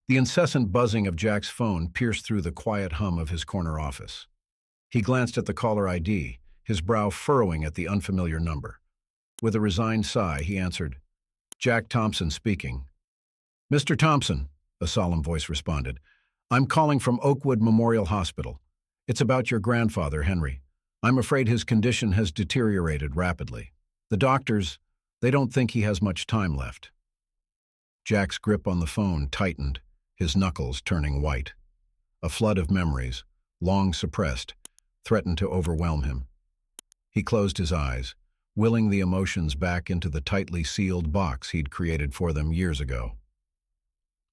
The incessant buzzing of Jack's phone pierced through the quiet hum of his corner office. He glanced at the caller ID, his brow furrowing at the unfamiliar number. With a resigned sigh, he answered, "Jack Thompson speaking." "Mr. Thompson," a solemn voice responded, "I'm calling from Oakwood Memorial Hospital. It's about your grandfather, Henry. I'm afraid his condition has deteriorated rapidly. The doctors, they don't think he has much time left." Jack's grip on the phone tightened, his knuckles turning white. A flood of memories, long suppressed, threatened to overwhelm him. He closed his eyes, willing the emotions back into the tightly sealed box he'd created for them years ago.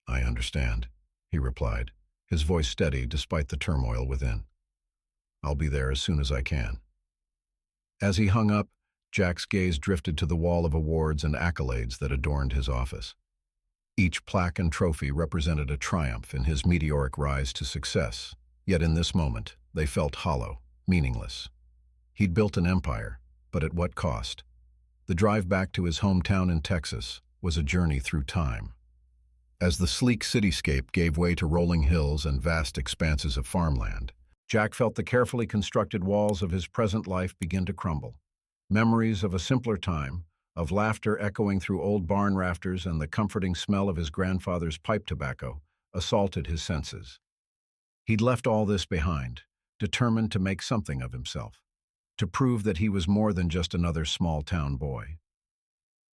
"I understand," he replied, his voice steady despite the turmoil within. "I'll be there as soon as I can." As he hung up, Jack's gaze drifted to the wall of awards and accolades that adorned his office. Each plaque and trophy represented a triumph in his meteoric rise to success, yet in this moment, they felt hollow, meaningless. He'd built an empire, but at what cost? The drive back to his hometown in Texas was a journey through time. As the sleek cityscape gave way to rolling hills and vast expanses of farmland, Jack felt the carefully constructed walls of his present life begin to crumble. Memories of a simpler time, of laughter echoing through old barn rafters and the comforting smell of his grandfather's pipe tobacco, assaulted his senses. He'd left all this behind, determined to make something of himself, to prove that he was more than just another small-town boy.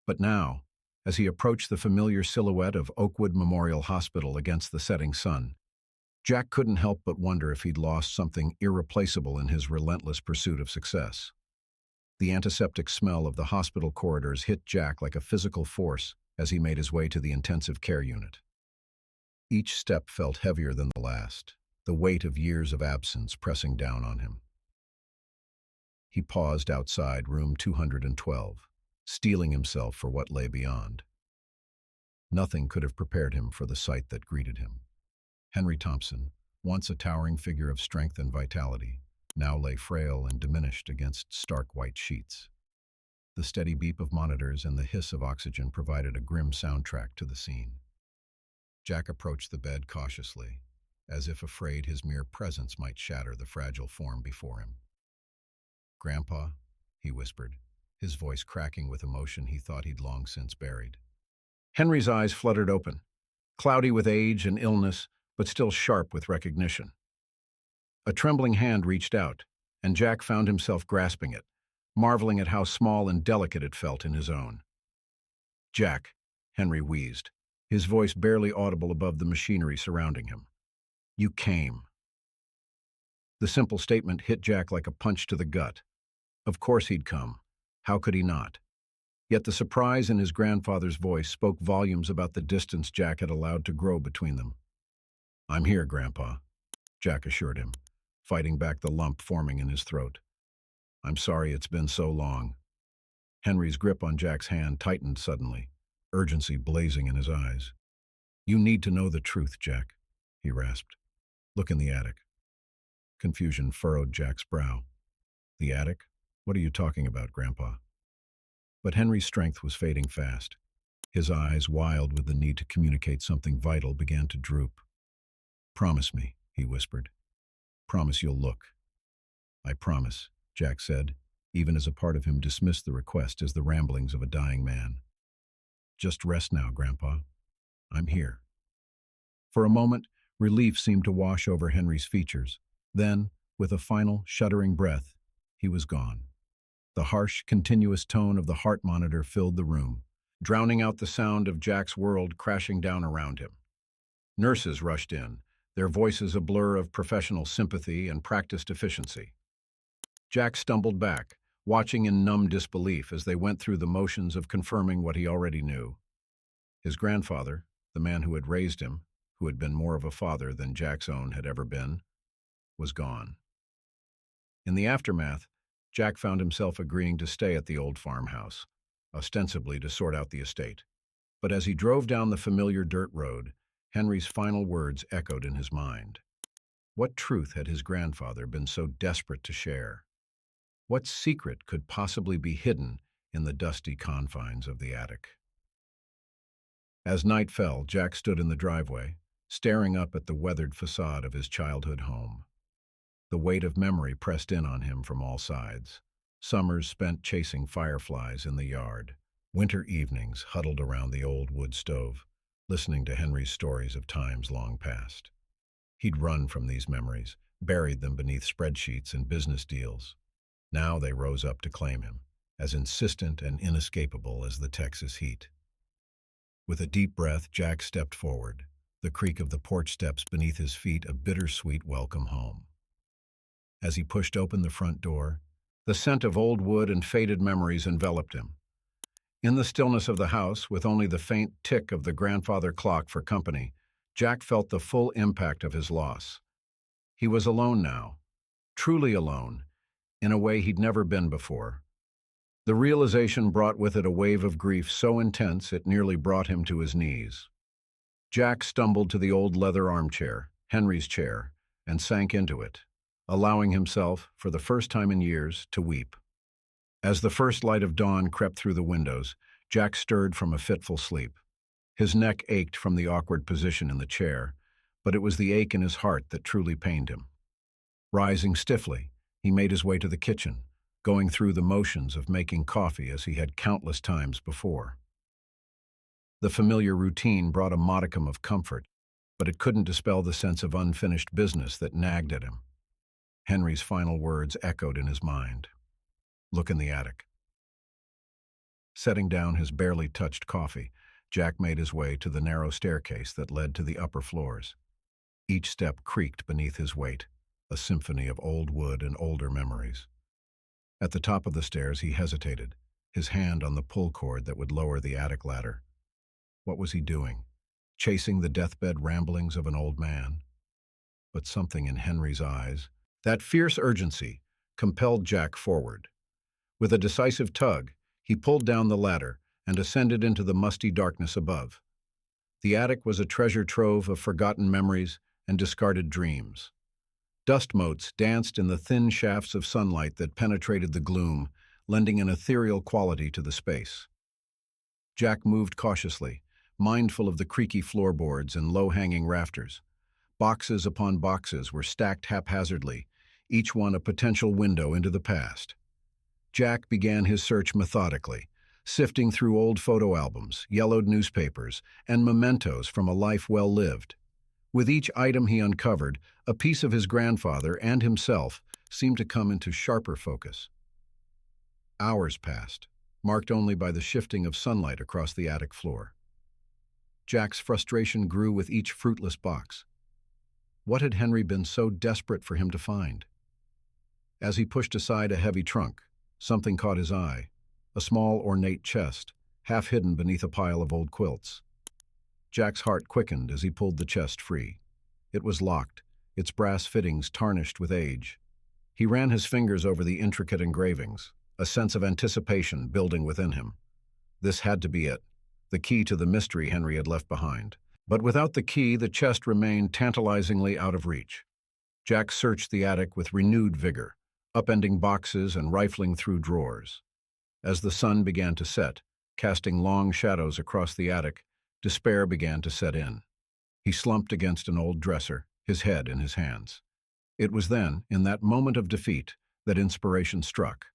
But now, as he approached the familiar silhouette of Oakwood Memorial Hospital against the setting sun, Jack couldn't help but wonder if he'd lost something irreplaceable in his relentless pursuit of success. The antiseptic smell of the hospital corridors hit Jack like a physical force as he made his way to the intensive care unit. Each step felt heavier than the last, the weight of years of absence pressing down on him. He paused outside room 212, steeling himself for what lay beyond. Nothing could have prepared him for the sight that greeted him. Henry Thompson, once a towering figure of strength and vitality, now lay frail and diminished against stark white sheets. The steady beep of monitors and the hiss of oxygen provided a grim soundtrack to the scene. Jack approached the bed cautiously, as if afraid his mere presence might shatter the fragile form before him. "Grandpa," he whispered, his voice cracking with emotion he thought he'd long since buried. Henry's eyes fluttered open, cloudy with age and illness, but still sharp with recognition. A trembling hand reached out, and Jack found himself grasping it, marveling at how small and delicate it felt in his own. "Jack," Henry wheezed, his voice barely audible above the machinery surrounding him. "You came." The simple statement hit Jack like a punch to the gut. Of course he'd come. How could he not? Yet the surprise in his grandfather's voice spoke volumes about the distance Jack had allowed to grow between them. "I'm here, Grandpa," Jack assured him, fighting back the lump forming in his throat. "I'm sorry it's been so long." Henry's grip on Jack's hand tightened suddenly, urgency blazing in his eyes. "You need to know the truth, Jack," he rasped. "Look in the attic." Confusion furrowed Jack's brow. "The attic? What are you talking about, Grandpa?" But Henry's strength was fading fast. His eyes, wild with the need to communicate something vital, began to droop. "Promise me," he whispered. "Promise you'll look." "I promise," Jack said, even as a part of him dismissed the request as the ramblings of a dying man. "Just rest now, Grandpa. I'm here." For a moment, relief seemed to wash over Henry's features. Then, with a final, shuddering breath, he was gone. The harsh, continuous tone of the heart monitor filled the room, drowning out the sound of Jack's world crashing down around him. Nurses rushed in, their voices a blur of professional sympathy and practiced efficiency. Jack stumbled back, watching in numb disbelief as they went through the motions of confirming what he already knew. His grandfather, the man who had raised him, who had been more of a father than Jack's own had ever been, was gone. In the aftermath, Jack found himself agreeing to stay at the old farmhouse, ostensibly to sort out the estate. But as he drove down the familiar dirt road, Henry's final words echoed in his mind. What truth had his grandfather been so desperate to share? What secret could possibly be hidden in the dusty confines of the attic? As night fell, Jack stood in the driveway, staring up at the weathered facade of his childhood home. The weight of memory pressed in on him from all sides. Summers spent chasing fireflies in the yard. Winter evenings huddled around the old wood stove, listening to Henry's stories of times long past. He'd run from these memories, buried them beneath spreadsheets and business deals. Now they rose up to claim him, as insistent and inescapable as the Texas heat. With a deep breath, Jack stepped forward, the creak of the porch steps beneath his feet a bittersweet welcome home. As he pushed open the front door, the scent of old wood and faded memories enveloped him. In the stillness of the house, with only the faint tick of the grandfather clock for company, Jack felt the full impact of his loss. He was alone now, truly alone, in a way he'd never been before. The realization brought with it a wave of grief so intense it nearly brought him to his knees. Jack stumbled to the old leather armchair, Henry's chair, and sank into it, allowing himself, for the first time in years, to weep. As the first light of dawn crept through the windows, Jack stirred from a fitful sleep. His neck ached from the awkward position in the chair, but it was the ache in his heart that truly pained him. Rising stiffly, he made his way to the kitchen, going through the motions of making coffee as he had countless times before. The familiar routine brought a modicum of comfort, but it couldn't dispel the sense of unfinished business that nagged at him. Henry's final words echoed in his mind. "Look in the attic." Setting down his barely touched coffee, Jack made his way to the narrow staircase that led to the upper floors. Each step creaked beneath his weight, a symphony of old wood and older memories. At the top of the stairs he hesitated, his hand on the pull cord that would lower the attic ladder. What was he doing? Chasing the deathbed ramblings of an old man? But something in Henry's eyes, that fierce urgency, compelled Jack forward. With a decisive tug, he pulled down the ladder and ascended into the musty darkness above. The attic was a treasure trove of forgotten memories and discarded dreams. Dust motes danced in the thin shafts of sunlight that penetrated the gloom, lending an ethereal quality to the space. Jack moved cautiously, mindful of the creaky floorboards and low-hanging rafters. Boxes upon boxes were stacked haphazardly, each one a potential window into the past. Jack began his search methodically, sifting through old photo albums, yellowed newspapers, and mementos from a life well lived. With each item he uncovered, a piece of his grandfather and himself seemed to come into sharper focus. Hours passed, marked only by the shifting of sunlight across the attic floor. Jack's frustration grew with each fruitless box. What had Henry been so desperate for him to find? As he pushed aside a heavy trunk, something caught his eye, a small ornate chest, half hidden beneath a pile of old quilts. Jack's heart quickened as he pulled the chest free. It was locked, its brass fittings tarnished with age. He ran his fingers over the intricate engravings, a sense of anticipation building within him. This had to be it, the key to the mystery Henry had left behind. But without the key, the chest remained tantalizingly out of reach. Jack searched the attic with renewed vigor, upending boxes and rifling through drawers. As the sun began to set, casting long shadows across the attic, despair began to set in. He slumped against an old dresser, his head in his hands. It was then, in that moment of defeat, that inspiration struck.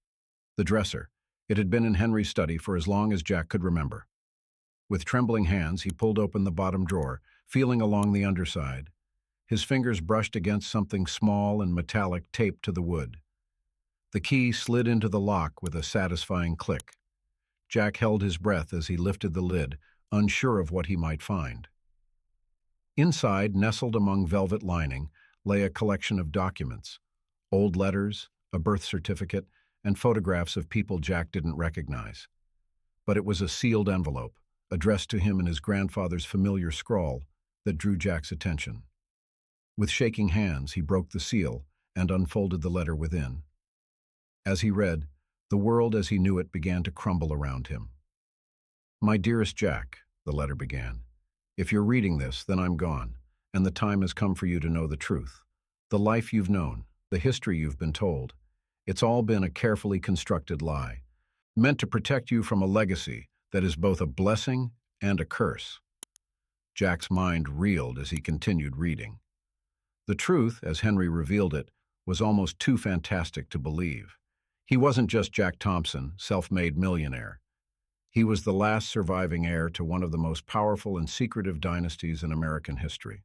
The dresser. It had been in Henry's study for as long as Jack could remember. With trembling hands, he pulled open the bottom drawer, feeling along the underside. His fingers brushed against something small and metallic taped to the wood. The key slid into the lock with a satisfying click. Jack held his breath as he lifted the lid, unsure of what he might find. Inside, nestled among velvet lining, lay a collection of documents, old letters, a birth certificate, and photographs of people Jack didn't recognize. But it was a sealed envelope, addressed to him in his grandfather's familiar scrawl, that drew Jack's attention. With shaking hands, he broke the seal and unfolded the letter within. As he read, the world as he knew it began to crumble around him. "My dearest Jack," the letter began, "if you're reading this, then I'm gone, and the time has come for you to know the truth. The life you've known, the history you've been told, it's all been a carefully constructed lie, meant to protect you from a legacy that is both a blessing and a curse. Jack's mind reeled as he continued reading. The truth, as Henry revealed it, was almost too fantastic to believe. He wasn't just Jack Thompson, self-made millionaire. He was the last surviving heir to one of the most powerful and secretive dynasties in American history.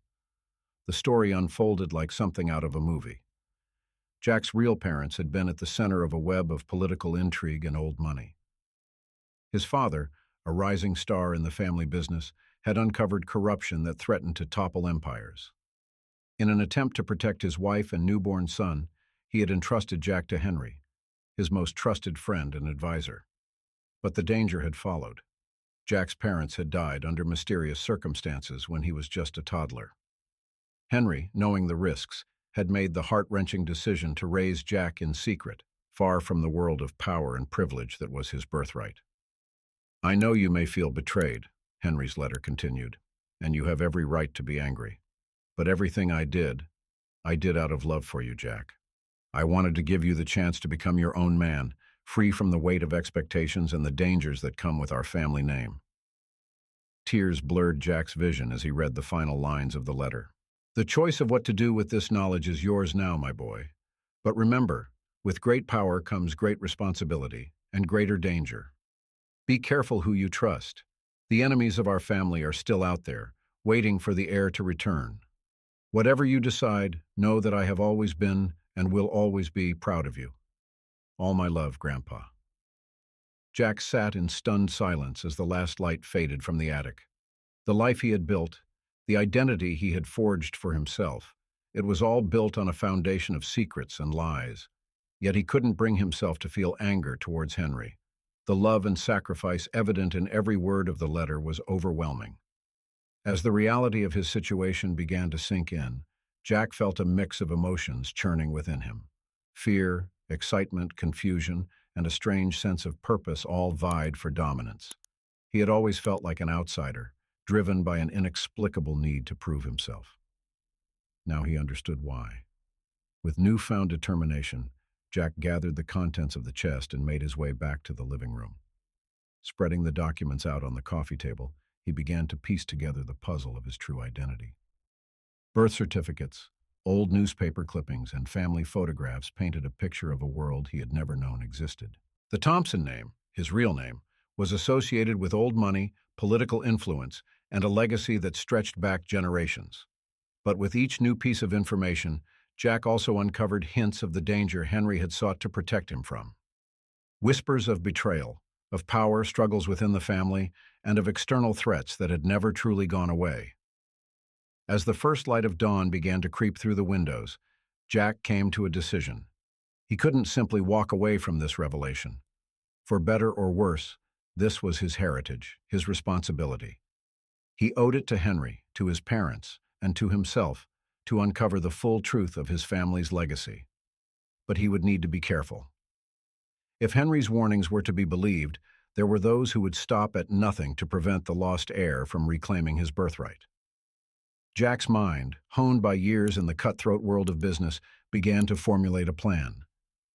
The story unfolded like something out of a movie. Jack's real parents had been at the center of a web of political intrigue and old money. His father, a rising star in the family business, had uncovered corruption that threatened to topple empires. In an attempt to protect his wife and newborn son, he had entrusted Jack to Henry, his most trusted friend and advisor. But the danger had followed. Jack's parents had died under mysterious circumstances when he was just a toddler. Henry, knowing the risks, had made the heart-wrenching decision to raise Jack in secret, far from the world of power and privilege that was his birthright. "I know you may feel betrayed," Henry's letter continued, "and you have every right to be angry. But everything I did out of love for you, Jack. I wanted to give you the chance to become your own man, free from the weight of expectations and the dangers that come with our family name." Tears blurred Jack's vision as he read the final lines of the letter. "The choice of what to do with this knowledge is yours now, my boy. But remember, with great power comes great responsibility and greater danger. Be careful who you trust. The enemies of our family are still out there, waiting for the heir to return. Whatever you decide, know that I have always been and will always be proud of you. All my love, Grandpa." Jack sat in stunned silence as the last light faded from the attic. The life he had built, the identity he had forged for himself, it was all built on a foundation of secrets and lies. Yet he couldn't bring himself to feel anger towards Henry. The love and sacrifice evident in every word of the letter was overwhelming. As the reality of his situation began to sink in, Jack felt a mix of emotions churning within him. Fear, excitement, confusion, and a strange sense of purpose all vied for dominance. He had always felt like an outsider, driven by an inexplicable need to prove himself. Now he understood why. With newfound determination, Jack gathered the contents of the chest and made his way back to the living room. Spreading the documents out on the coffee table, he began to piece together the puzzle of his true identity. Birth certificates, old newspaper clippings, and family photographs painted a picture of a world he had never known existed. The Thompson name, his real name, was associated with old money, political influence, and a legacy that stretched back generations. But with each new piece of information, Jack also uncovered hints of the danger Henry had sought to protect him from. Whispers of betrayal, of power struggles within the family, and of external threats that had never truly gone away. As the first light of dawn began to creep through the windows, Jack came to a decision. He couldn't simply walk away from this revelation. For better or worse, this was his heritage, his responsibility. He owed it to Henry, to his parents, and to himself to uncover the full truth of his family's legacy. But he would need to be careful. If Henry's warnings were to be believed, there were those who would stop at nothing to prevent the lost heir from reclaiming his birthright. Jack's mind, honed by years in the cutthroat world of business, began to formulate a plan.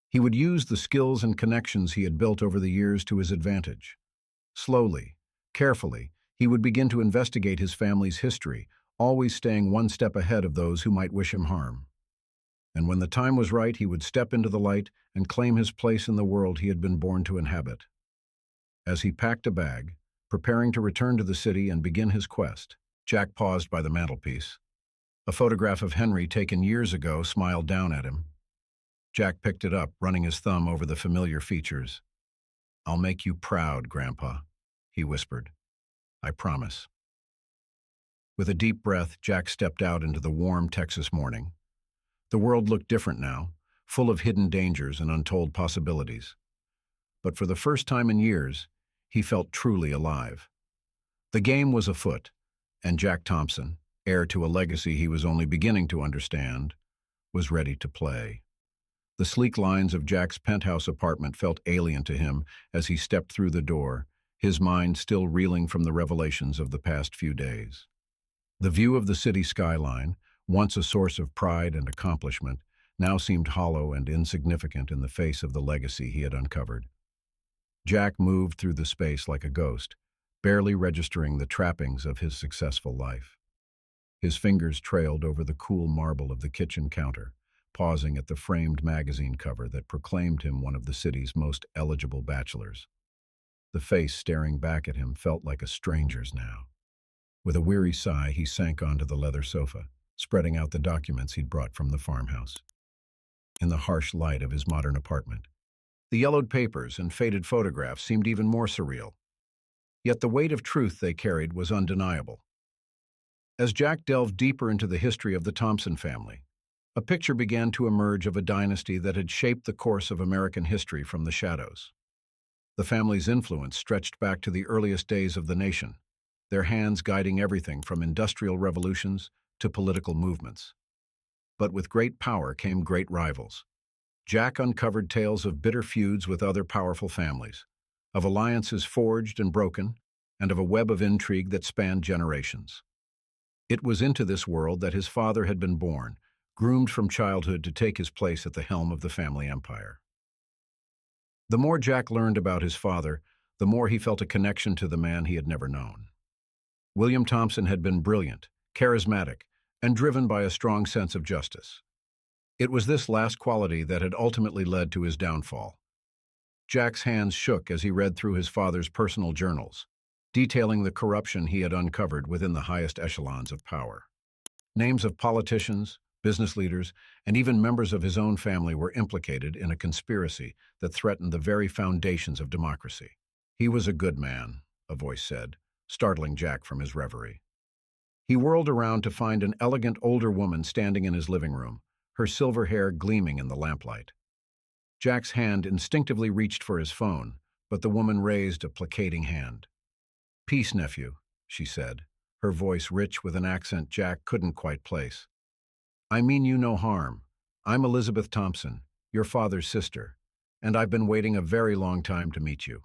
He would use the skills and connections he had built over the years to his advantage. Slowly, carefully, he would begin to investigate his family's history, always staying one step ahead of those who might wish him harm. And when the time was right, he would step into the light and claim his place in the world he had been born to inhabit. As he packed a bag, preparing to return to the city and begin his quest, Jack paused by the mantelpiece. A photograph of Henry taken years ago smiled down at him. Jack picked it up, running his thumb over the familiar features. "I'll make you proud, Grandpa," he whispered. "I promise." With a deep breath, Jack stepped out into the warm Texas morning. The world looked different now, full of hidden dangers and untold possibilities. But for the first time in years, he felt truly alive. The game was afoot, and Jack Thompson, heir to a legacy he was only beginning to understand, was ready to play. The sleek lines of Jack's penthouse apartment felt alien to him as he stepped through the door, his mind still reeling from the revelations of the past few days. The view of the city skyline, once a source of pride and accomplishment, now seemed hollow and insignificant in the face of the legacy he had uncovered. Jack moved through the space like a ghost, barely registering the trappings of his successful life. His fingers trailed over the cool marble of the kitchen counter, pausing at the framed magazine cover that proclaimed him one of the city's most eligible bachelors. The face staring back at him felt like a stranger's now. With a weary sigh, he sank onto the leather sofa, spreading out the documents he'd brought from the farmhouse. In the harsh light of his modern apartment, the yellowed papers and faded photographs seemed even more surreal. Yet the weight of truth they carried was undeniable. As Jack delved deeper into the history of the Thompson family, a picture began to emerge of a dynasty that had shaped the course of American history from the shadows. The family's influence stretched back to the earliest days of the nation, their hands guiding everything from industrial revolutions to political movements. But with great power came great rivals. Jack uncovered tales of bitter feuds with other powerful families, of alliances forged and broken, and of a web of intrigue that spanned generations. It was into this world that his father had been born, groomed from childhood to take his place at the helm of the family empire. The more Jack learned about his father, the more he felt a connection to the man he had never known. William Thompson had been brilliant, charismatic, and driven by a strong sense of justice. It was this last quality that had ultimately led to his downfall. Jack's hands shook as he read through his father's personal journals, detailing the corruption he had uncovered within the highest echelons of power. Names of politicians, business leaders, and even members of his own family were implicated in a conspiracy that threatened the very foundations of democracy. "He was a good man," a voice said, startling Jack from his reverie. He whirled around to find an elegant older woman standing in his living room, her silver hair gleaming in the lamplight. Jack's hand instinctively reached for his phone, but the woman raised a placating hand. "Peace, nephew," she said, her voice rich with an accent Jack couldn't quite place. "I mean you no harm. I'm Elizabeth Thompson, your father's sister, and I've been waiting a very long time to meet you."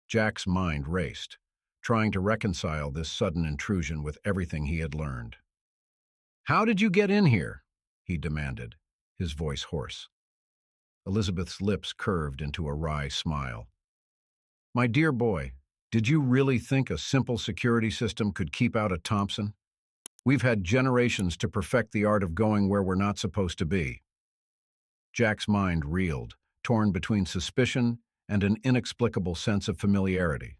Jack's mind raced, trying to reconcile this sudden intrusion with everything he had learned. "How did you get in here?" he demanded, his voice hoarse. Elizabeth's lips curved into a wry smile. "My dear boy, did you really think a simple security system could keep out a Thompson? We've had generations to perfect the art of going where we're not supposed to be." Jack's mind reeled, torn between suspicion and an inexplicable sense of familiarity.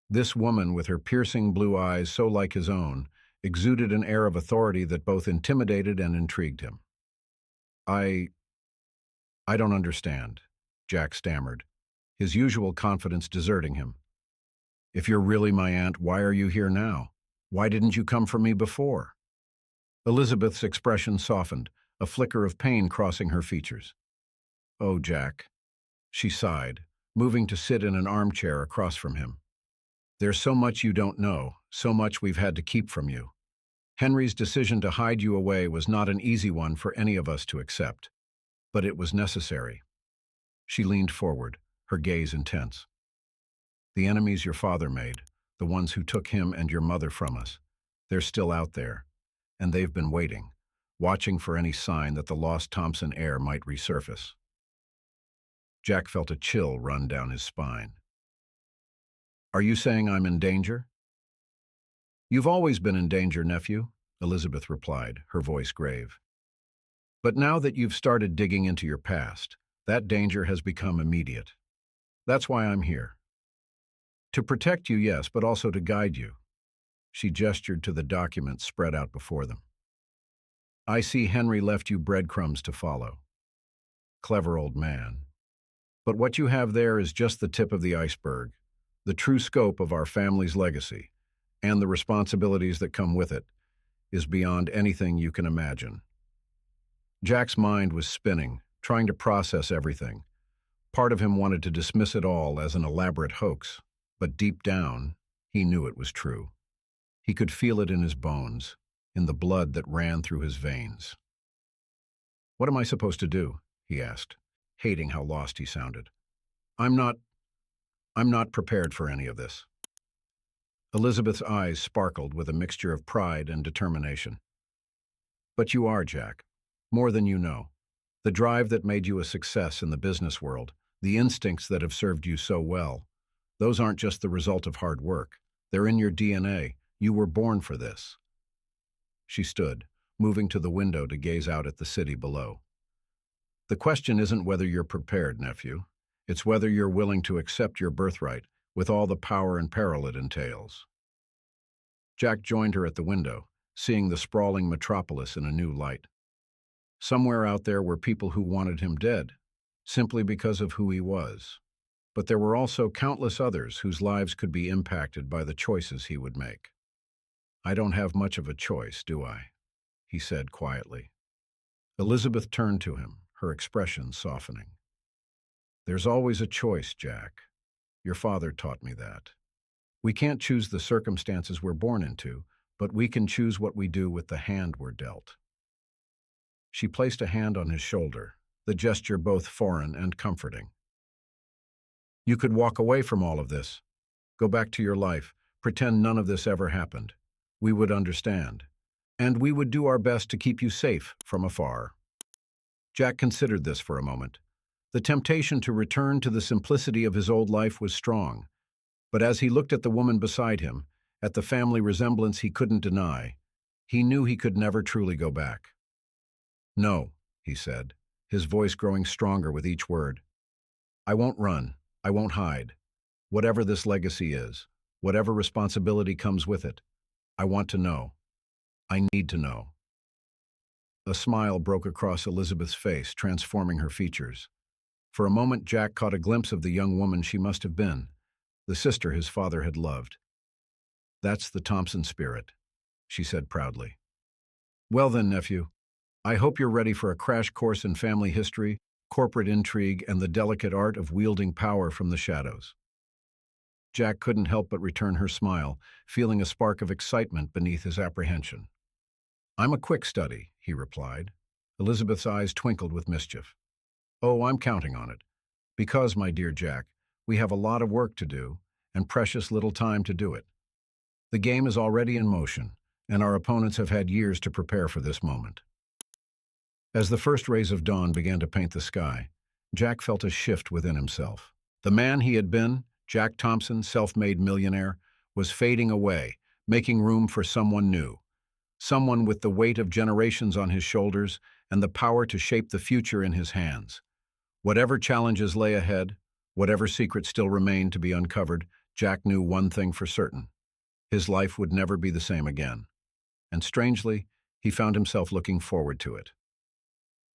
This woman, with her piercing blue eyes so like his own, exuded an air of authority that both intimidated and intrigued him. I don't understand," Jack stammered, his usual confidence deserting him. "If you're really my aunt, why are you here now? Why didn't you come for me before?" Elizabeth's expression softened, a flicker of pain crossing her features. "Oh, Jack," she sighed, moving to sit in an armchair across from him. "There's so much you don't know, so much we've had to keep from you. Henry's decision to hide you away was not an easy one for any of us to accept, but it was necessary." She leaned forward, her gaze intense. "The enemies your father made, the ones who took him and your mother from us, they're still out there, and they've been waiting, watching for any sign that the lost Thompson heir might resurface." Jack felt a chill run down his spine. "Are you saying I'm in danger?" "You've always been in danger, nephew," Elizabeth replied, her voice grave. "But now that you've started digging into your past, that danger has become immediate. That's why I'm here. To protect you, yes, but also to guide you." She gestured to the documents spread out before them. "I see Henry left you breadcrumbs to follow. Clever old man. But what you have there is just the tip of the iceberg. The true scope of our family's legacy, and the responsibilities that come with it, is beyond anything you can imagine." Jack's mind was spinning, trying to process everything. Part of him wanted to dismiss it all as an elaborate hoax, but deep down, he knew it was true. He could feel it in his bones, in the blood that ran through his veins. "What am I supposed to do?" he asked, hating how lost he sounded. I'm not prepared for any of this." Elizabeth's eyes sparkled with a mixture of pride and determination. "But you are, Jack. More than you know. The drive that made you a success in the business world, the instincts that have served you so well, Those aren't just the result of hard work. They're in your DNA. You were born for this. She stood, moving to the window to gaze out at the city below. The question isn't whether you're prepared, nephew. It's whether you're willing to accept your birthright, with all the power and peril it entails. Jack joined her at the window, seeing the sprawling metropolis in a new light. Somewhere out there were people who wanted him dead, simply because of who he was. But there were also countless others whose lives could be impacted by the choices he would make. "I don't have much of a choice, do I?" he said quietly. Elizabeth turned to him, her expression softening. "There's always a choice, Jack. Your father taught me that. We can't choose the circumstances we're born into, but we can choose what we do with the hand we're dealt." She placed a hand on his shoulder, the gesture both foreign and comforting. "You could walk away from all of this. Go back to your life, pretend none of this ever happened. We would understand. And we would do our best to keep you safe from afar." Jack considered this for a moment. The temptation to return to the simplicity of his old life was strong. But as he looked at the woman beside him, at the family resemblance he couldn't deny, he knew he could never truly go back. "No," he said, his voice growing stronger with each word. "I won't run. I won't hide. Whatever this legacy is, whatever responsibility comes with it, I want to know. I need to know." A smile broke across Elizabeth's face, transforming her features. For a moment, Jack caught a glimpse of the young woman she must have been, the sister his father had loved. "That's the Thompson spirit," she said proudly. "Well then, nephew, I hope you're ready for a crash course in family history, corporate intrigue, and the delicate art of wielding power from the shadows." Jack couldn't help but return her smile, feeling a spark of excitement beneath his apprehension. "I'm a quick study," he replied. Elizabeth's eyes twinkled with mischief. "Oh, I'm counting on it. Because, my dear Jack, we have a lot of work to do, and precious little time to do it. The game is already in motion, and our opponents have had years to prepare for this moment." As the first rays of dawn began to paint the sky, Jack felt a shift within himself. The man he had been, Jack Thompson, self-made millionaire, was fading away, making room for someone new. Someone with the weight of generations on his shoulders and the power to shape the future in his hands. Whatever challenges lay ahead, whatever secrets still remained to be uncovered, Jack knew one thing for certain. His life would never be the same again. And strangely, he found himself looking forward to it.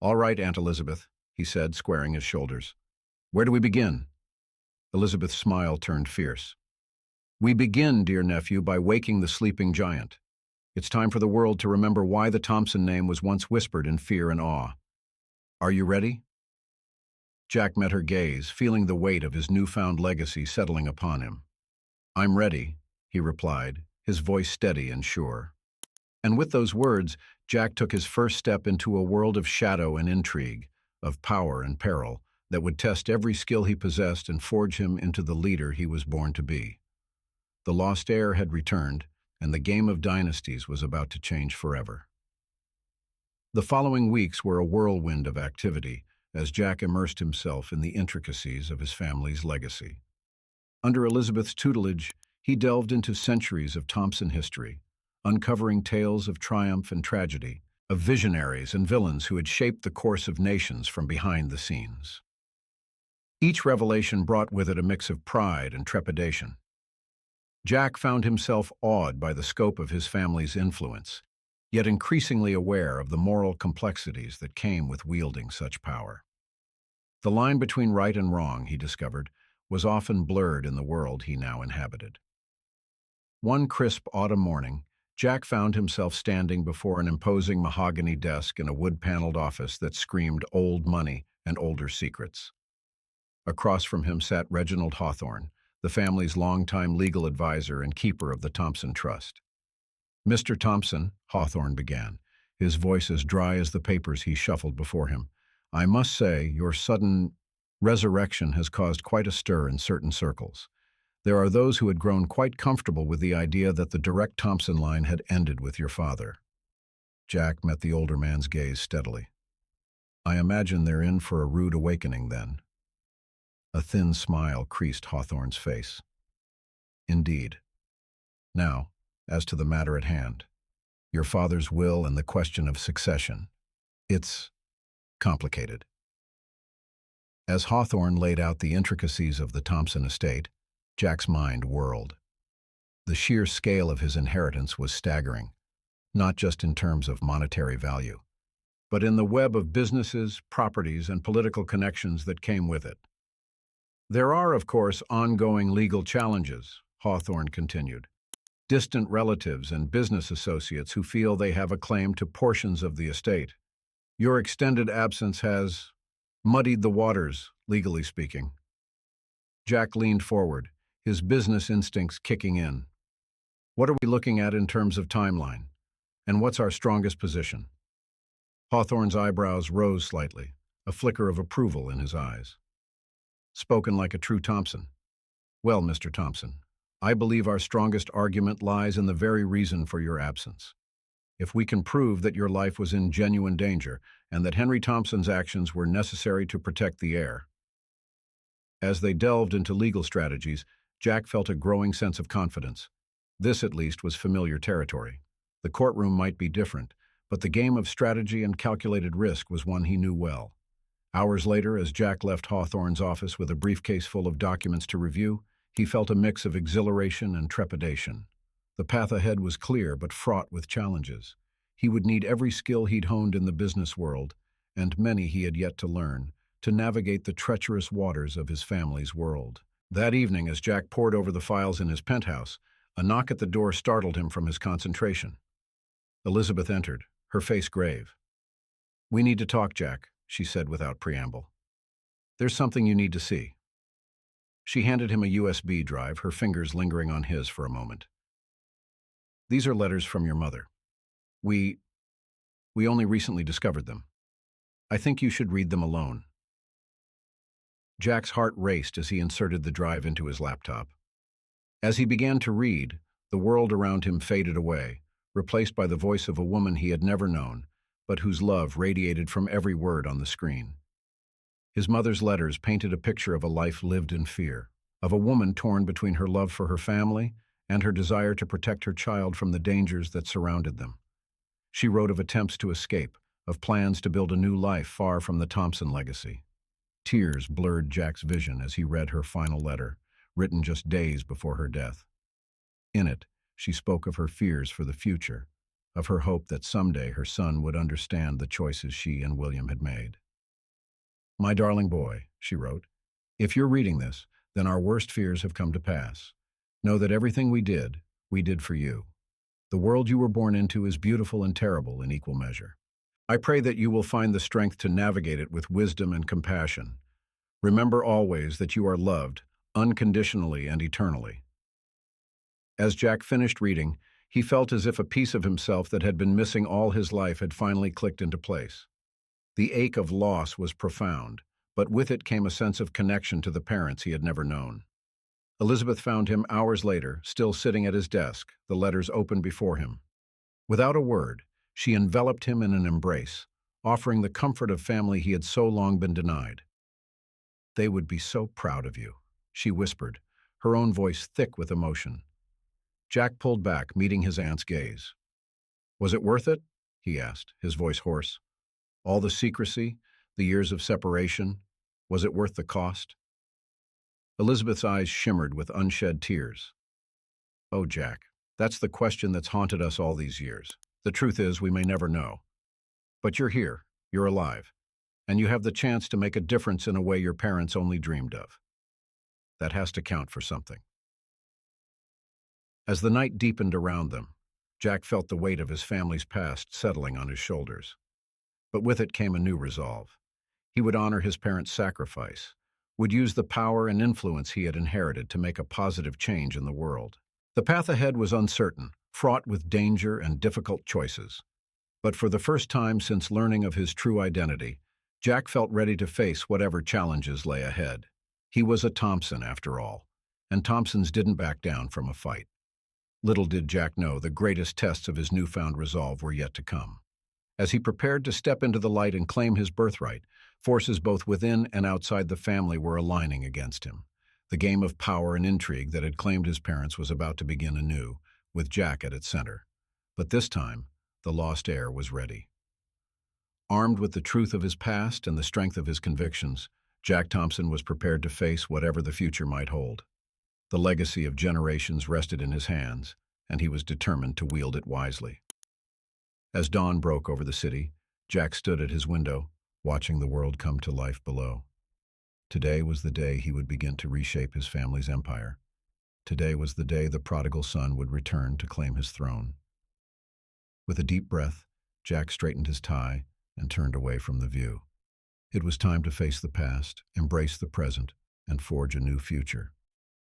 "All right, Aunt Elizabeth," he said, squaring his shoulders. "Where do we begin?" Elizabeth's smile turned fierce. "We begin, dear nephew, by waking the sleeping giant. It's time for the world to remember why the Thompson name was once whispered in fear and awe. Are you ready?" Jack met her gaze, feeling the weight of his newfound legacy settling upon him. "I'm ready," he replied, his voice steady and sure. And with those words, Jack took his first step into a world of shadow and intrigue, of power and peril, that would test every skill he possessed and forge him into the leader he was born to be. The lost heir had returned, and the game of dynasties was about to change forever. The following weeks were a whirlwind of activity as Jack immersed himself in the intricacies of his family's legacy. Under Elizabeth's tutelage, he delved into centuries of Thompson history, uncovering tales of triumph and tragedy, of visionaries and villains who had shaped the course of nations from behind the scenes. Each revelation brought with it a mix of pride and trepidation. Jack found himself awed by the scope of his family's influence, yet increasingly aware of the moral complexities that came with wielding such power. The line between right and wrong, he discovered, was often blurred in the world he now inhabited. One crisp autumn morning, Jack found himself standing before an imposing mahogany desk in a wood-paneled office that screamed old money and older secrets. Across from him sat Reginald Hawthorne, the family's longtime legal advisor and keeper of the Thompson Trust. "Mr. Thompson," Hawthorne began, his voice as dry as the papers he shuffled before him, "I must say your sudden resurrection has caused quite a stir in certain circles. There are those who had grown quite comfortable with the idea that the direct Thompson line had ended with your father." Jack met the older man's gaze steadily. "I imagine they're in for a rude awakening then." A thin smile creased Hawthorne's face. Indeed. Now, as to the matter at hand, your father's will and the question of succession. It's complicated. As Hawthorne laid out the intricacies of the Thompson estate, Jack's mind whirled. The sheer scale of his inheritance was staggering, not just in terms of monetary value, but in the web of businesses, properties, and political connections that came with it. There are, of course, ongoing legal challenges, Hawthorne continued. Distant relatives and business associates who feel they have a claim to portions of the estate. Your extended absence has muddied the waters, legally speaking. Jack leaned forward, his business instincts kicking in. What are we looking at in terms of timeline? And what's our strongest position? Hawthorne's eyebrows rose slightly, a flicker of approval in his eyes. Spoken like a true Thompson. Well, Mr. Thompson, I believe our strongest argument lies in the very reason for your absence. If we can prove that your life was in genuine danger and that Henry Thompson's actions were necessary to protect the heir. As they delved into legal strategies, Jack felt a growing sense of confidence. This, at least, was familiar territory. The courtroom might be different, but the game of strategy and calculated risk was one he knew well. Hours later, as Jack left Hawthorne's office with a briefcase full of documents to review, he felt a mix of exhilaration and trepidation. The path ahead was clear but fraught with challenges. He would need every skill he'd honed in the business world, and many he had yet to learn, to navigate the treacherous waters of his family's world. That evening, as Jack pored over the files in his penthouse, a knock at the door startled him from his concentration. Elizabeth entered, her face grave. "We need to talk, Jack," she said without preamble. "There's something you need to see." She handed him a USB drive, her fingers lingering on his for a moment. "These are letters from your mother. We only recently discovered them. I think you should read them alone." Jack's heart raced as he inserted the drive into his laptop. As he began to read, the world around him faded away, replaced by the voice of a woman he had never known, but whose love radiated from every word on the screen. His mother's letters painted a picture of a life lived in fear, of a woman torn between her love for her family and her desire to protect her child from the dangers that surrounded them. She wrote of attempts to escape, of plans to build a new life far from the Thompson legacy. Tears blurred Jack's vision as he read her final letter, written just days before her death. In it, she spoke of her fears for the future, of her hope that someday her son would understand the choices she and William had made. "My darling boy," she wrote, "if you're reading this, then our worst fears have come to pass. Know that everything we did for you. The world you were born into is beautiful and terrible in equal measure. I pray that you will find the strength to navigate it with wisdom and compassion. Remember always that you are loved, unconditionally and eternally." As Jack finished reading, he felt as if a piece of himself that had been missing all his life had finally clicked into place. The ache of loss was profound, but with it came a sense of connection to the parents he had never known. Elizabeth found him hours later, still sitting at his desk, the letters open before him. Without a word, she enveloped him in an embrace, offering the comfort of family he had so long been denied. "They would be so proud of you," she whispered, her own voice thick with emotion. Jack pulled back, meeting his aunt's gaze. "Was it worth it?" he asked, his voice hoarse. "All the secrecy, the years of separation, was it worth the cost?" Elizabeth's eyes shimmered with unshed tears. "Oh, Jack, that's the question that's haunted us all these years. The truth is, we may never know. But you're here, you're alive, and you have the chance to make a difference in a way your parents only dreamed of. That has to count for something." As the night deepened around them, Jack felt the weight of his family's past settling on his shoulders. But with it came a new resolve. He would honor his parents' sacrifice, would use the power and influence he had inherited to make a positive change in the world. The path ahead was uncertain, fraught with danger and difficult choices. But for the first time since learning of his true identity, Jack felt ready to face whatever challenges lay ahead. He was a Thompson, after all, and Thompsons didn't back down from a fight. Little did Jack know the greatest tests of his newfound resolve were yet to come. As he prepared to step into the light and claim his birthright, forces both within and outside the family were aligning against him. The game of power and intrigue that had claimed his parents was about to begin anew, with Jack at its center. But this time, the lost heir was ready. Armed with the truth of his past and the strength of his convictions, Jack Thompson was prepared to face whatever the future might hold. The legacy of generations rested in his hands, and he was determined to wield it wisely. As dawn broke over the city, Jack stood at his window, watching the world come to life below. Today was the day he would begin to reshape his family's empire. Today was the day the prodigal son would return to claim his throne. With a deep breath, Jack straightened his tie and turned away from the view. It was time to face the past, embrace the present, and forge a new future.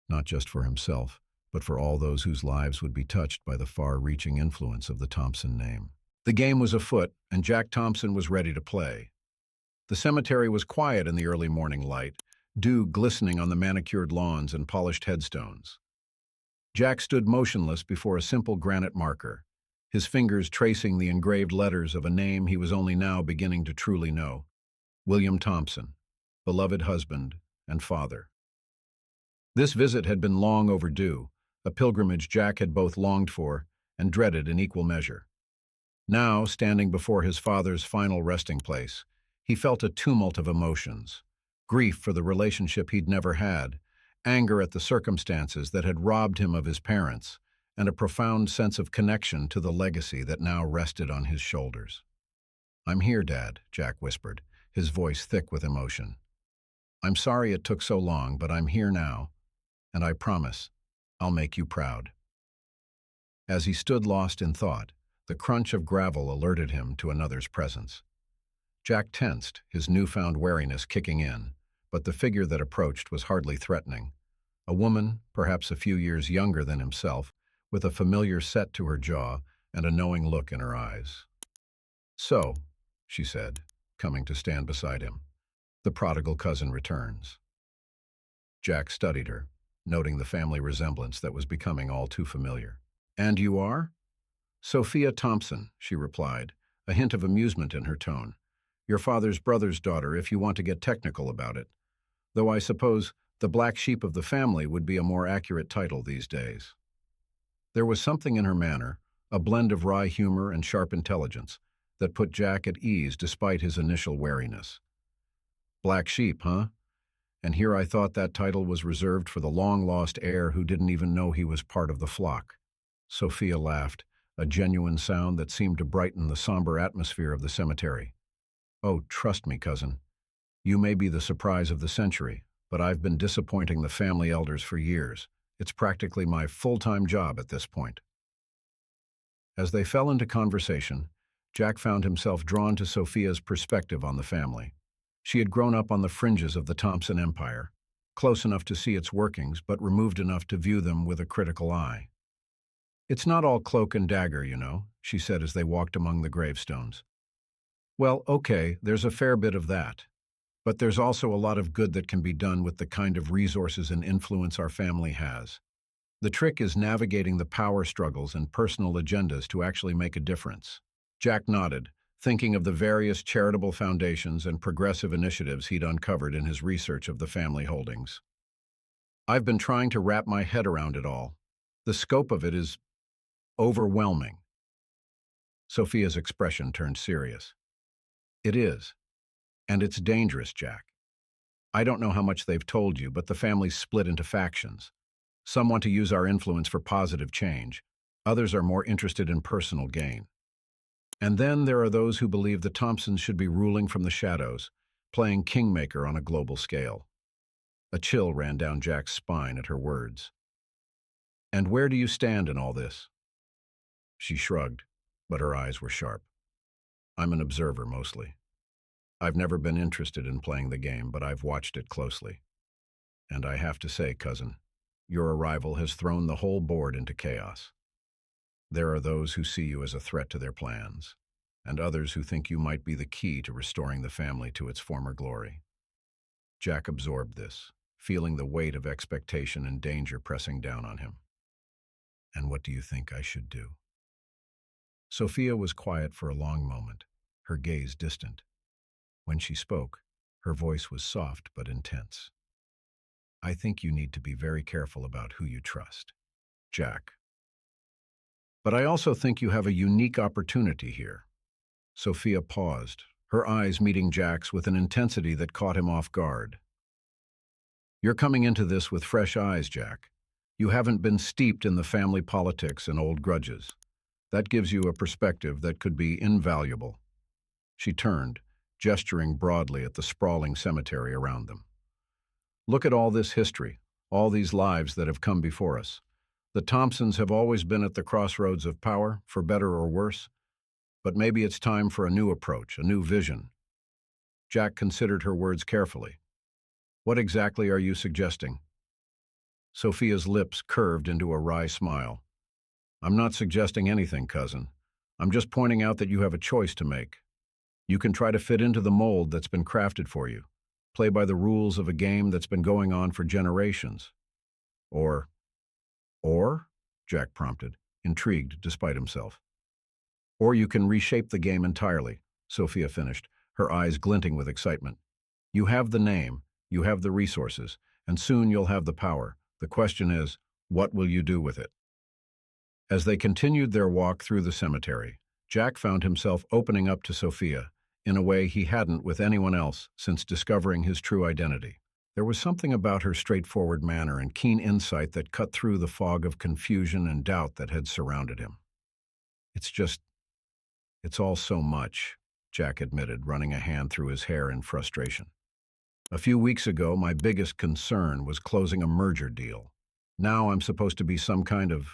Not just for himself, but for all those whose lives would be touched by the far-reaching influence of the Thompson name. The game was afoot, and Jack Thompson was ready to play. The cemetery was quiet in the early morning light, dew glistening on the manicured lawns and polished headstones. Jack stood motionless before a simple granite marker, his fingers tracing the engraved letters of a name he was only now beginning to truly know: William Thompson, beloved husband and father. This visit had been long overdue, a pilgrimage Jack had both longed for and dreaded in equal measure. Now, standing before his father's final resting place, he felt a tumult of emotions: grief for the relationship he'd never had, anger at the circumstances that had robbed him of his parents, and a profound sense of connection to the legacy that now rested on his shoulders. "I'm here, Dad," Jack whispered, his voice thick with emotion. "I'm sorry it took so long, but I'm here now, and I promise I'll make you proud." As he stood lost in thought, the crunch of gravel alerted him to another's presence. Jack tensed, his newfound wariness kicking in, but the figure that approached was hardly threatening. A woman, perhaps a few years younger than himself, with a familiar set to her jaw and a knowing look in her eyes. "So," she said, coming to stand beside him, "the prodigal cousin returns." Jack studied her, noting the family resemblance that was becoming all too familiar. "And you are?" "Sophia Thompson," she replied, a hint of amusement in her tone. "Your father's brother's daughter, if you want to get technical about it. Though I suppose the black sheep of the family would be a more accurate title these days." There was something in her manner, a blend of wry humor and sharp intelligence, that put Jack at ease despite his initial wariness. "Black sheep, huh? And here I thought that title was reserved for the long-lost heir who didn't even know he was part of the flock." Sophia laughed, a genuine sound that seemed to brighten the somber atmosphere of the cemetery. "Oh, trust me, cousin. You may be the surprise of the century, but I've been disappointing the family elders for years. It's practically my full-time job at this point." As they fell into conversation, Jack found himself drawn to Sophia's perspective on the family. She had grown up on the fringes of the Thompson empire, close enough to see its workings, but removed enough to view them with a critical eye. "It's not all cloak and dagger, you know," she said as they walked among the gravestones. "Well, okay, there's a fair bit of that. But there's also a lot of good that can be done with the kind of resources and influence our family has. The trick is navigating the power struggles and personal agendas to actually make a difference." Jack nodded, thinking of the various charitable foundations and progressive initiatives he'd uncovered in his research of the family holdings. "I've been trying to wrap my head around it all. The scope of it is overwhelming." Sophia's expression turned serious. "It is. And it's dangerous, Jack. I don't know how much they've told you, but the family's split into factions. Some want to use our influence for positive change. Others are more interested in personal gain. And then there are those who believe the Thompsons should be ruling from the shadows, playing kingmaker on a global scale." A chill ran down Jack's spine at her words. "And where do you stand in all this?" She shrugged, but her eyes were sharp. "I'm an observer mostly. I've never been interested in playing the game, but I've watched it closely. And I have to say, cousin, your arrival has thrown the whole board into chaos. There are those who see you as a threat to their plans, and others who think you might be the key to restoring the family to its former glory." Jack absorbed this, feeling the weight of expectation and danger pressing down on him. "And what do you think I should do?" Sophia was quiet for a long moment, her gaze distant. When she spoke, her voice was soft but intense. I think you need to be very careful about who you trust. Jack. But I also think you have a unique opportunity here. Sophia paused, her eyes meeting Jack's with an intensity that caught him off guard. You're coming into this with fresh eyes, Jack. You haven't been steeped in the family politics and old grudges. That gives you a perspective that could be invaluable. She turned, gesturing broadly at the sprawling cemetery around them. Look at all this history, all these lives that have come before us. The Thompsons have always been at the crossroads of power, for better or worse. But maybe it's time for a new approach, a new vision. Jack considered her words carefully. What exactly are you suggesting? Sophia's lips curved into a wry smile. I'm not suggesting anything, cousin. I'm just pointing out that you have a choice to make. You can try to fit into the mold that's been crafted for you, play by the rules of a game that's been going on for generations. Or? Jack prompted, intrigued despite himself. Or you can reshape the game entirely, Sophia finished, her eyes glinting with excitement. You have the name, you have the resources, and soon you'll have the power. The question is, what will you do with it? As they continued their walk through the cemetery, Jack found himself opening up to Sophia in a way he hadn't with anyone else since discovering his true identity. There was something about her straightforward manner and keen insight that cut through the fog of confusion and doubt that had surrounded him. It's all so much, Jack admitted, running a hand through his hair in frustration. A few weeks ago, my biggest concern was closing a merger deal. Now I'm supposed to be some kind of,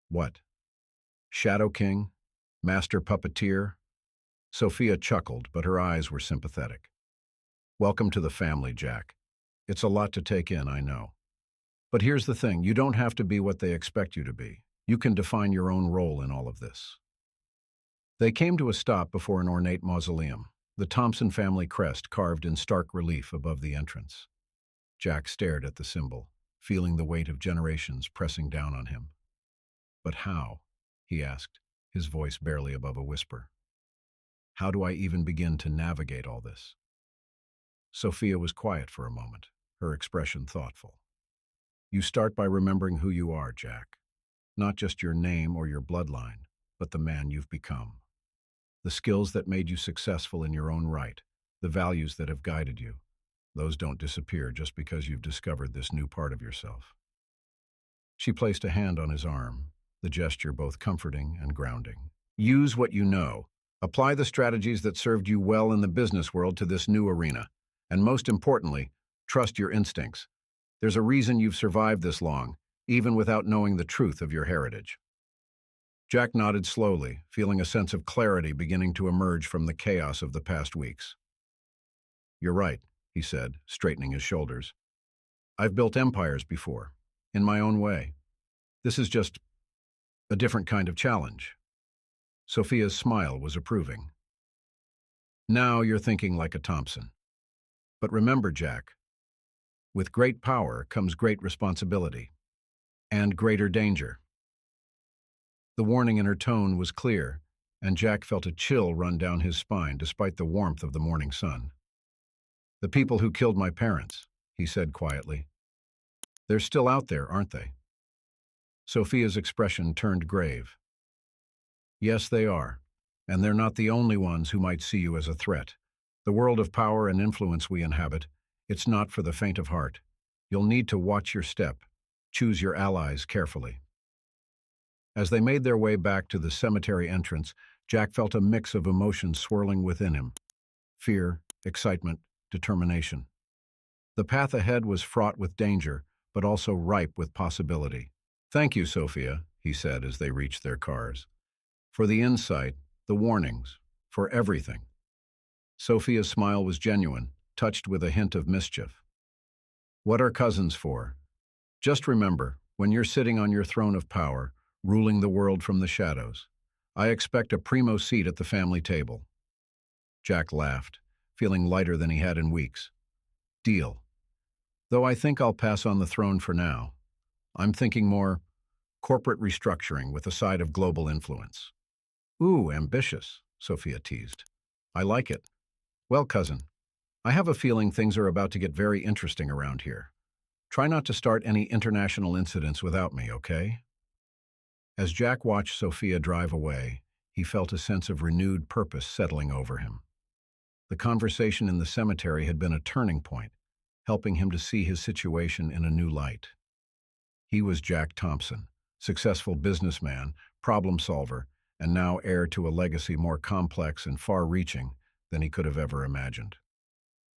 what? Shadow King? Master puppeteer? Sophia chuckled, but her eyes were sympathetic. Welcome to the family, Jack. It's a lot to take in, I know. But here's the thing, you don't have to be what they expect you to be. You can define your own role in all of this. They came to a stop before an ornate mausoleum, the Thompson family crest carved in stark relief above the entrance. Jack stared at the symbol, feeling the weight of generations pressing down on him. But how? He asked, his voice barely above a whisper. How do I even begin to navigate all this? Sophia was quiet for a moment, her expression thoughtful. You start by remembering who you are, Jack. Not just your name or your bloodline, but the man you've become. The skills that made you successful in your own right, the values that have guided you, those don't disappear just because you've discovered this new part of yourself. She placed a hand on his arm, the gesture both comforting and grounding. Use what you know. Apply the strategies that served you well in the business world to this new arena. And most importantly, trust your instincts. There's a reason you've survived this long, even without knowing the truth of your heritage. Jack nodded slowly, feeling a sense of clarity beginning to emerge from the chaos of the past weeks. You're right, he said, straightening his shoulders. I've built empires before, in my own way. This is just a different kind of challenge. Sophia's smile was approving. Now you're thinking like a Thompson. But remember, Jack, with great power comes great responsibility and greater danger. The warning in her tone was clear, and Jack felt a chill run down his spine despite the warmth of the morning sun. The people who killed my parents, he said quietly. They're still out there, aren't they? Sophia's expression turned grave. Yes, they are, and they're not the only ones who might see you as a threat. The world of power and influence we inhabit, it's not for the faint of heart. You'll need to watch your step, choose your allies carefully. As they made their way back to the cemetery entrance, Jack felt a mix of emotions swirling within him. Fear, excitement, determination. The path ahead was fraught with danger, but also ripe with possibility. Thank you, Sophia, he said as they reached their cars. For the insight, the warnings, for everything. Sophia's smile was genuine, touched with a hint of mischief. What are cousins for? Just remember, when you're sitting on your throne of power, ruling the world from the shadows, I expect a primo seat at the family table. Jack laughed, feeling lighter than he had in weeks. Deal. Though I think I'll pass on the throne for now. I'm thinking more corporate restructuring with a side of global influence. Ooh, ambitious, Sophia teased. I like it. Well, cousin, I have a feeling things are about to get very interesting around here. Try not to start any international incidents without me, okay? As Jack watched Sophia drive away, he felt a sense of renewed purpose settling over him. The conversation in the cemetery had been a turning point, helping him to see his situation in a new light. He was Jack Thompson, successful businessman, problem solver, and now heir to a legacy more complex and far-reaching than he could have ever imagined.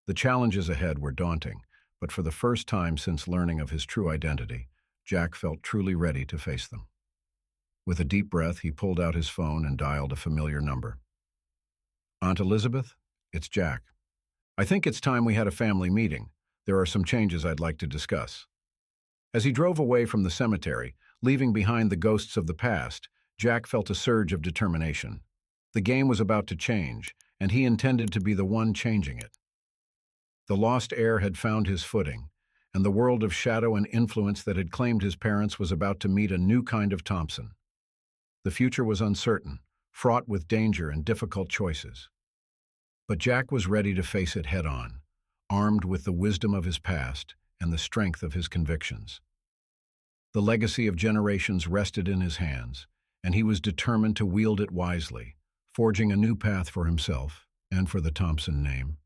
The challenges ahead were daunting, but for the first time since learning of his true identity, Jack felt truly ready to face them. With a deep breath, he pulled out his phone and dialed a familiar number. "Aunt Elizabeth, it's Jack. I think it's time we had a family meeting. There are some changes I'd like to discuss." As he drove away from the cemetery, leaving behind the ghosts of the past, Jack felt a surge of determination. The game was about to change, and he intended to be the one changing it. The lost heir had found his footing, and the world of shadow and influence that had claimed his parents was about to meet a new kind of Thompson. The future was uncertain, fraught with danger and difficult choices. But Jack was ready to face it head-on, armed with the wisdom of his past and the strength of his convictions. The legacy of generations rested in his hands, and he was determined to wield it wisely, forging a new path for himself and for the Thompson name.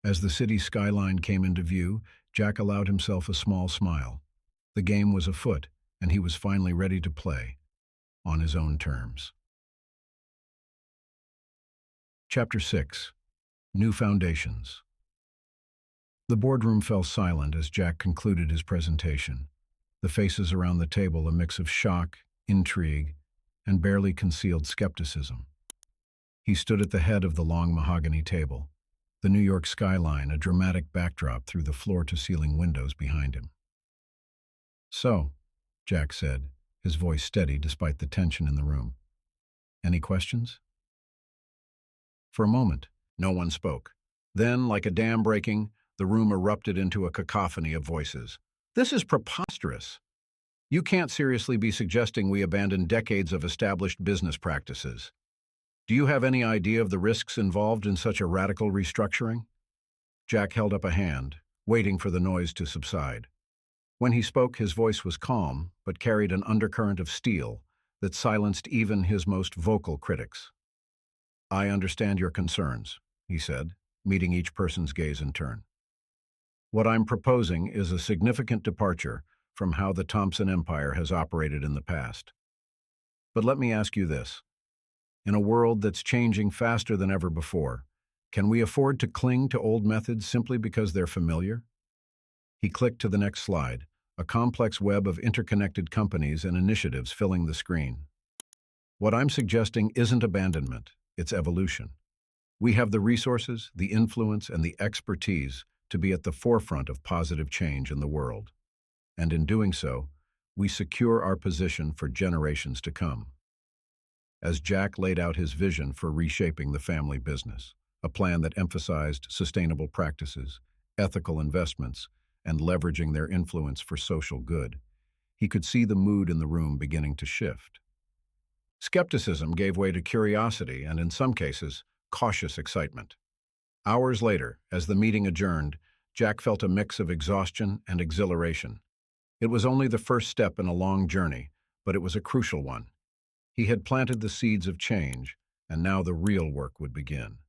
As the city skyline came into view, Jack allowed himself a small smile. The game was afoot, and he was finally ready to play, on his own terms. Chapter 6. New Foundations. The boardroom fell silent as Jack concluded his presentation, the faces around the table a mix of shock, intrigue, and barely concealed skepticism. He stood at the head of the long mahogany table, the New York skyline a dramatic backdrop through the floor-to-ceiling windows behind him. "So," Jack said, his voice steady despite the tension in the room. "Any questions?" For a moment, no one spoke. Then, like a dam breaking, the room erupted into a cacophony of voices. "This is preposterous. You can't seriously be suggesting we abandon decades of established business practices. Do you have any idea of the risks involved in such a radical restructuring?" Jack held up a hand, waiting for the noise to subside. When he spoke, his voice was calm, but carried an undercurrent of steel that silenced even his most vocal critics. "I understand your concerns," he said, meeting each person's gaze in turn. "What I'm proposing is a significant departure from how the Thompson Empire has operated in the past. But let me ask you this. In a world that's changing faster than ever before, can we afford to cling to old methods simply because they're familiar?" He clicked to the next slide, a complex web of interconnected companies and initiatives filling the screen. "What I'm suggesting isn't abandonment, it's evolution. We have the resources, the influence, and the expertise to be at the forefront of positive change in the world. And in doing so, we secure our position for generations to come." As Jack laid out his vision for reshaping the family business, a plan that emphasized sustainable practices, ethical investments, and leveraging their influence for social good, he could see the mood in the room beginning to shift. Skepticism gave way to curiosity and, in some cases, cautious excitement. Hours later, as the meeting adjourned, Jack felt a mix of exhaustion and exhilaration. It was only the first step in a long journey, but it was a crucial one. He had planted the seeds of change, and now the real work would begin.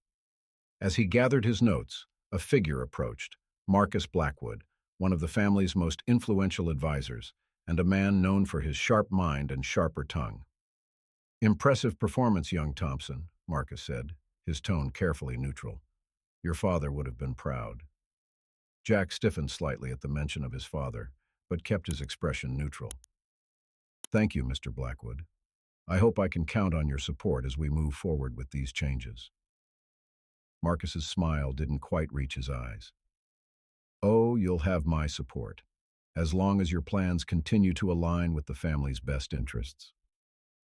As he gathered his notes, a figure approached, Marcus Blackwood, one of the family's most influential advisors, and a man known for his sharp mind and sharper tongue. "Impressive performance, young Thompson," Marcus said, his tone carefully neutral. "Your father would have been proud." Jack stiffened slightly at the mention of his father, but kept his expression neutral. "Thank you, Mr. Blackwood. I hope I can count on your support as we move forward with these changes." Marcus's smile didn't quite reach his eyes. "Oh, you'll have my support, as long as your plans continue to align with the family's best interests.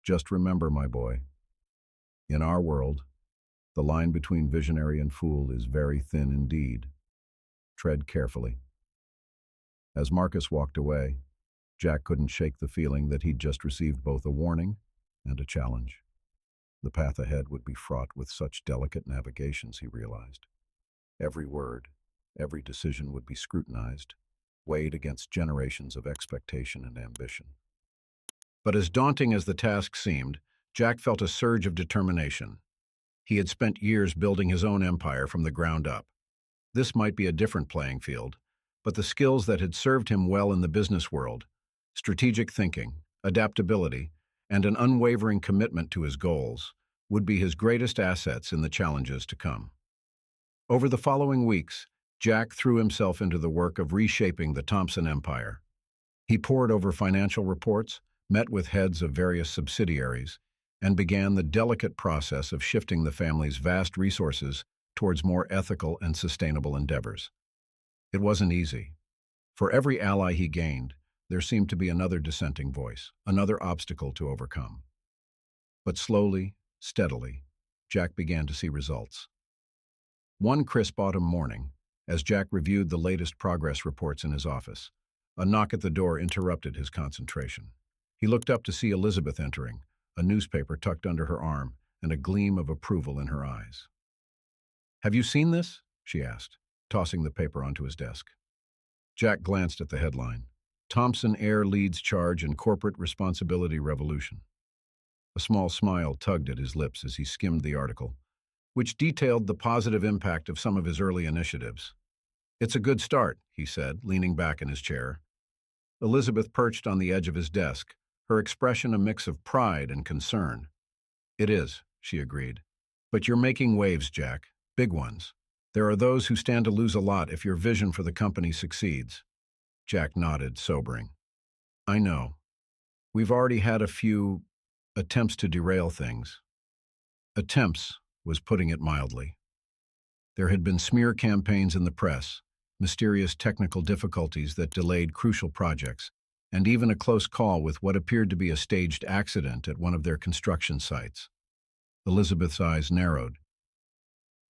Just remember, my boy, in our world, the line between visionary and fool is very thin indeed. Tread carefully." As Marcus walked away, Jack couldn't shake the feeling that he'd just received both a warning and a challenge. The path ahead would be fraught with such delicate navigations, he realized. Every word, every decision would be scrutinized, weighed against generations of expectation and ambition. But as daunting as the task seemed, Jack felt a surge of determination. He had spent years building his own empire from the ground up. This might be a different playing field, but the skills that had served him well in the business world, strategic thinking, adaptability, and an unwavering commitment to his goals, would be his greatest assets in the challenges to come. Over the following weeks, Jack threw himself into the work of reshaping the Thompson empire. He pored over financial reports, met with heads of various subsidiaries, and began the delicate process of shifting the family's vast resources towards more ethical and sustainable endeavors. It wasn't easy. For every ally he gained, there seemed to be another dissenting voice, another obstacle to overcome. But slowly, steadily, Jack began to see results. One crisp autumn morning, as Jack reviewed the latest progress reports in his office, a knock at the door interrupted his concentration. He looked up to see Elizabeth entering, a newspaper tucked under her arm and a gleam of approval in her eyes. "Have you seen this?" she asked, tossing the paper onto his desk. Jack glanced at the headline, "Thompson Heir Leads Charge in Corporate Responsibility Revolution." A small smile tugged at his lips as he skimmed the article, which detailed the positive impact of some of his early initiatives. "It's a good start," he said, leaning back in his chair. Elizabeth perched on the edge of his desk, her expression a mix of pride and concern. "It is," she agreed. "But you're making waves, Jack, big ones. There are those who stand to lose a lot if your vision for the company succeeds." Jack nodded, sobering. "I know. We've already had a few attempts to derail things." Attempts was putting it mildly. There had been smear campaigns in the press, mysterious technical difficulties that delayed crucial projects, and even a close call with what appeared to be a staged accident at one of their construction sites. Elizabeth's eyes narrowed.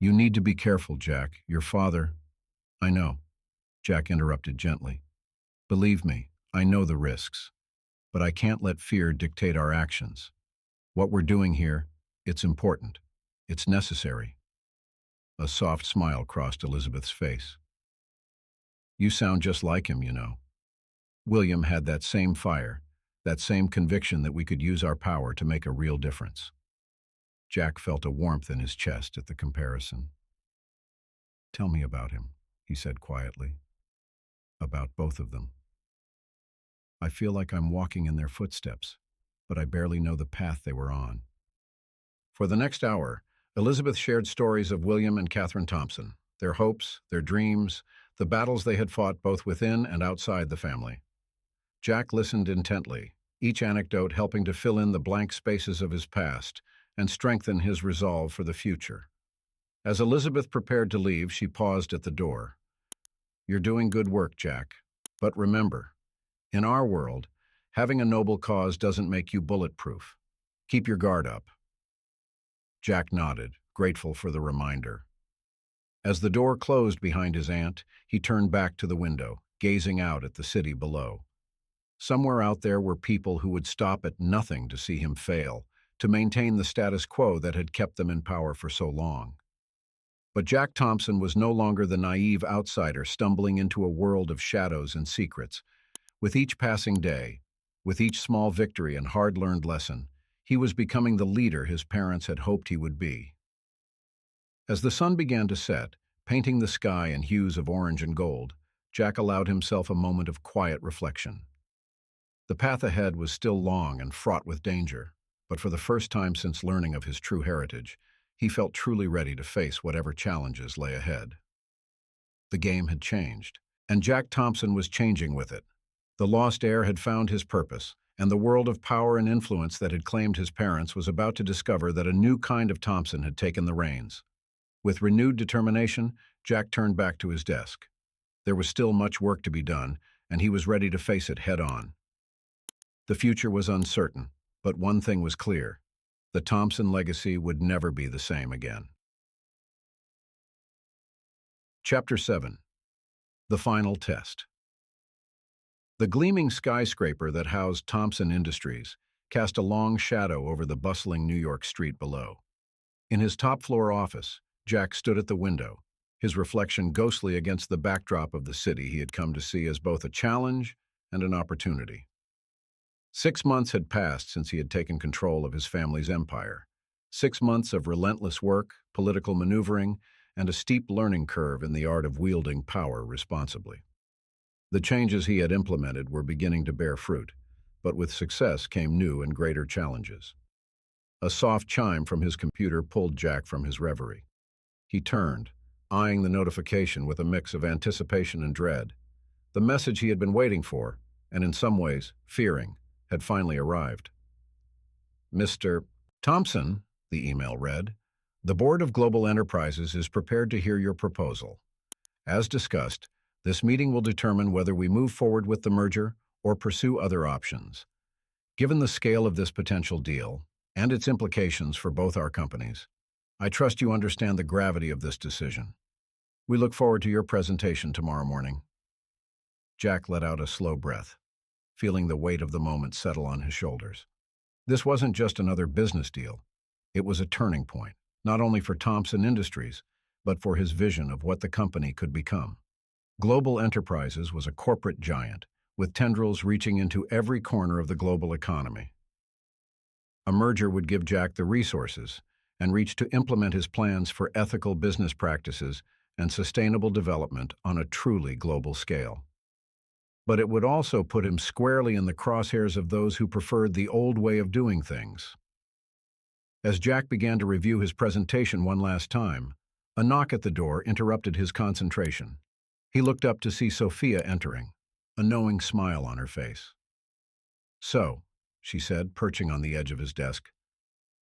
"You need to be careful, Jack. Your father—" "I know," Jack interrupted gently. "Believe me, I know the risks. But I can't let fear dictate our actions. What we're doing here, it's important. It's necessary." A soft smile crossed Elizabeth's face. "You sound just like him, you know." William had that same fire, that same conviction that we could use our power to make a real difference. Jack felt a warmth in his chest at the comparison. "Tell me about him," he said quietly. "About both of them. I feel like I'm walking in their footsteps, but I barely know the path they were on." For the next hour, Elizabeth shared stories of William and Catherine Thompson, their hopes, their dreams, the battles they had fought both within and outside the family. Jack listened intently, each anecdote helping to fill in the blank spaces of his past and strengthen his resolve for the future. As Elizabeth prepared to leave, she paused at the door. "You're doing good work, Jack. But remember, in our world, having a noble cause doesn't make you bulletproof. Keep your guard up." Jack nodded, grateful for the reminder. As the door closed behind his aunt, he turned back to the window, gazing out at the city below. Somewhere out there were people who would stop at nothing to see him fail, to maintain the status quo that had kept them in power for so long. But Jack Thompson was no longer the naive outsider stumbling into a world of shadows and secrets. With each passing day, with each small victory and hard-learned lesson, he was becoming the leader his parents had hoped he would be. As the sun began to set, painting the sky in hues of orange and gold, Jack allowed himself a moment of quiet reflection. The path ahead was still long and fraught with danger, but for the first time since learning of his true heritage, he felt truly ready to face whatever challenges lay ahead. The game had changed, and Jack Thompson was changing with it. The lost heir had found his purpose, and the world of power and influence that had claimed his parents was about to discover that a new kind of Thompson had taken the reins. With renewed determination, Jack turned back to his desk. There was still much work to be done, and he was ready to face it head-on. The future was uncertain, but one thing was clear: the Thompson legacy would never be the same again. Chapter 7. The Final Test. The gleaming skyscraper that housed Thompson Industries cast a long shadow over the bustling New York street below. In his top-floor office, Jack stood at the window, his reflection ghostly against the backdrop of the city he had come to see as both a challenge and an opportunity. 6 months had passed since he had taken control of his family's empire. 6 months of relentless work, political maneuvering, and a steep learning curve in the art of wielding power responsibly. The changes he had implemented were beginning to bear fruit, but with success came new and greater challenges. A soft chime from his computer pulled Jack from his reverie. He turned, eyeing the notification with a mix of anticipation and dread. The message he had been waiting for, and in some ways, fearing, had finally arrived. Mr. Thompson, the email read, the Board of Global Enterprises is prepared to hear your proposal. As discussed, this meeting will determine whether we move forward with the merger or pursue other options. Given the scale of this potential deal and its implications for both our companies, I trust you understand the gravity of this decision. We look forward to your presentation tomorrow morning. Jack let out a slow breath, feeling the weight of the moment settle on his shoulders. This wasn't just another business deal. It was a turning point, not only for Thompson Industries, but for his vision of what the company could become. Global Enterprises was a corporate giant, with tendrils reaching into every corner of the global economy. A merger would give Jack the resources and reach to implement his plans for ethical business practices and sustainable development on a truly global scale. But it would also put him squarely in the crosshairs of those who preferred the old way of doing things. As Jack began to review his presentation one last time, a knock at the door interrupted his concentration. He looked up to see Sophia entering, a knowing smile on her face. "So," she said, perching on the edge of his desk,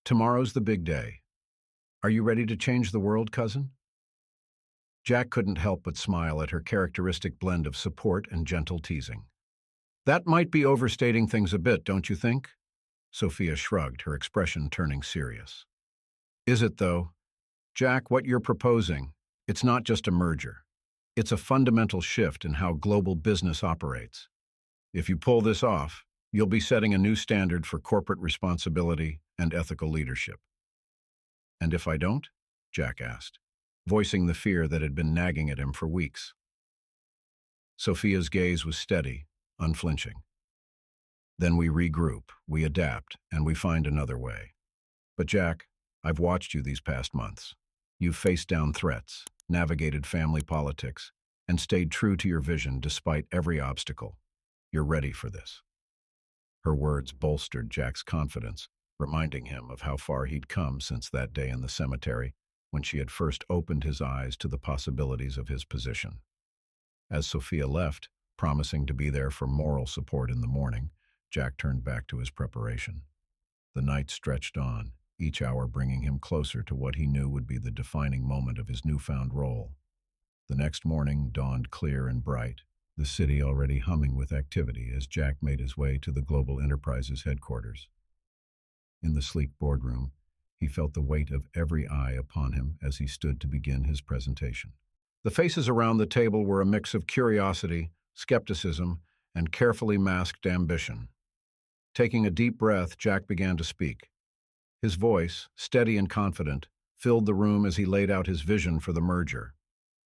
"tomorrow's the big day. Are you ready to change the world, cousin?" Jack couldn't help but smile at her characteristic blend of support and gentle teasing. "That might be overstating things a bit, don't you think?" Sophia shrugged, her expression turning serious. "Is it, though? Jack, what you're proposing, it's not just a merger. It's a fundamental shift in how global business operates. If you pull this off, you'll be setting a new standard for corporate responsibility and ethical leadership." "And if I don't?" Jack asked, voicing the fear that had been nagging at him for weeks. Sophia's gaze was steady, unflinching. "Then we regroup, we adapt, and we find another way. But Jack, I've watched you these past months. You've faced down threats, navigated family politics, and stayed true to your vision despite every obstacle. You're ready for this." Her words bolstered Jack's confidence, reminding him of how far he'd come since that day in the cemetery when she had first opened his eyes to the possibilities of his position. As Sophia left, promising to be there for moral support in the morning, Jack turned back to his preparation. The night stretched on, each hour bringing him closer to what he knew would be the defining moment of his newfound role. The next morning dawned clear and bright, the city already humming with activity as Jack made his way to the Global Enterprises headquarters. In the sleek boardroom, he felt the weight of every eye upon him as he stood to begin his presentation. The faces around the table were a mix of curiosity, skepticism, and carefully masked ambition. Taking a deep breath, Jack began to speak. His voice, steady and confident, filled the room as he laid out his vision for the merger,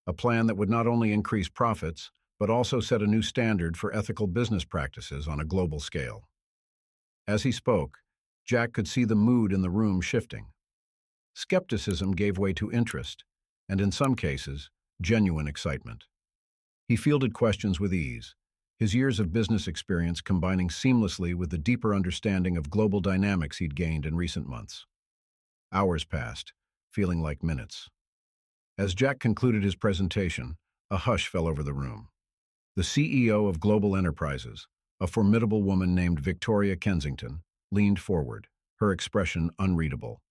a plan that would not only increase profits, but also set a new standard for ethical business practices on a global scale. As he spoke, Jack could see the mood in the room shifting. Skepticism gave way to interest, and in some cases, genuine excitement. He fielded questions with ease, his years of business experience combining seamlessly with the deeper understanding of global dynamics he'd gained in recent months. Hours passed, feeling like minutes. As Jack concluded his presentation, a hush fell over the room. The CEO of Global Enterprises, a formidable woman named Victoria Kensington, leaned forward, her expression unreadable.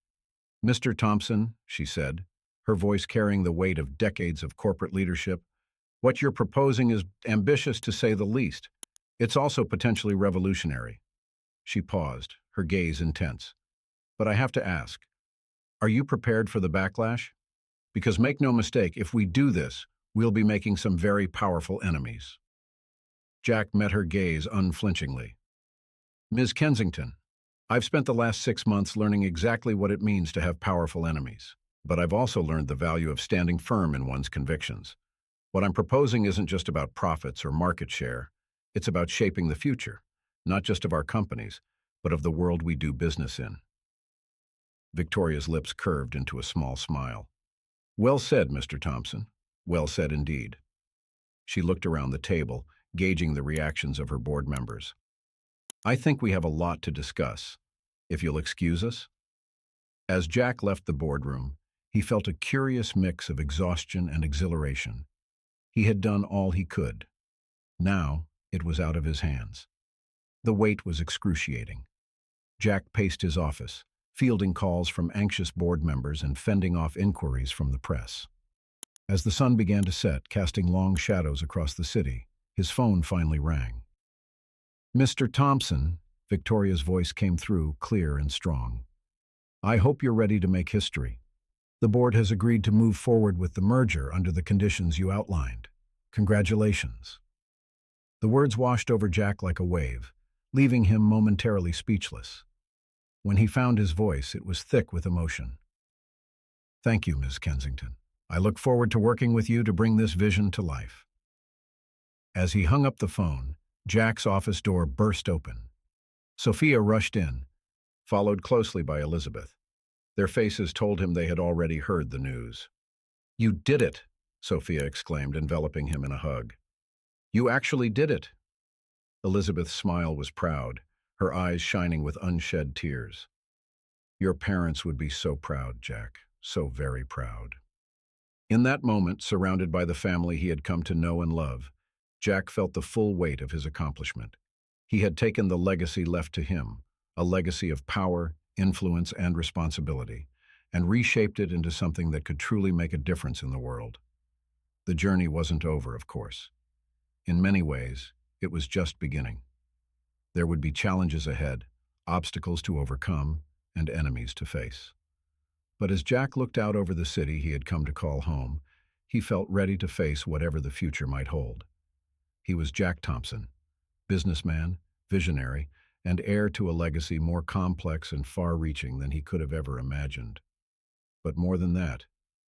"Mr. Thompson," she said, her voice carrying the weight of decades of corporate leadership, "what you're proposing is ambitious to say the least. It's also potentially revolutionary." She paused, her gaze intense. "But I have to ask, are you prepared for the backlash? Because make no mistake, if we do this, we'll be making some very powerful enemies." Jack met her gaze unflinchingly. "Ms. Kensington, I've spent the last 6 months learning exactly what it means to have powerful enemies. but I've also learned the value of standing firm in one's convictions. What I'm proposing isn't just about profits or market share. It's about shaping the future, not just of our companies, but of the world we do business in. Victoria's lips curved into a small smile. Well said, Mr. Thompson. Well said indeed. She looked around the table, gauging the reactions of her board members. I think we have a lot to discuss. If you'll excuse us? As Jack left the boardroom, he felt a curious mix of exhaustion and exhilaration. He had done all he could. Now, it was out of his hands. The weight was excruciating. Jack paced his office, fielding calls from anxious board members and fending off inquiries from the press. As the sun began to set, casting long shadows across the city, his phone finally rang. Mr. Thompson, Victoria's voice came through, clear and strong. I hope you're ready to make history. The board has agreed to move forward with the merger under the conditions you outlined. Congratulations. The words washed over Jack like a wave, leaving him momentarily speechless. When he found his voice, it was thick with emotion. Thank you, Ms. Kensington. I look forward to working with you to bring this vision to life. As he hung up the phone, Jack's office door burst open. Sophia rushed in, followed closely by Elizabeth. Their faces told him they had already heard the news. You did it, Sophia exclaimed, enveloping him in a hug. You actually did it. Elizabeth's smile was proud, her eyes shining with unshed tears. Your parents would be so proud, Jack, so very proud. In that moment, surrounded by the family he had come to know and love, Jack felt the full weight of his accomplishment. He had taken the legacy left to him, a legacy of power, influence, and responsibility, and reshaped it into something that could truly make a difference in the world. The journey wasn't over, of course. In many ways, it was just beginning. There would be challenges ahead, obstacles to overcome, and enemies to face. But as Jack looked out over the city he had come to call home, he felt ready to face whatever the future might hold. He was Jack Thompson, businessman, visionary, and heir to a legacy more complex and far-reaching than he could have ever imagined. But more than that,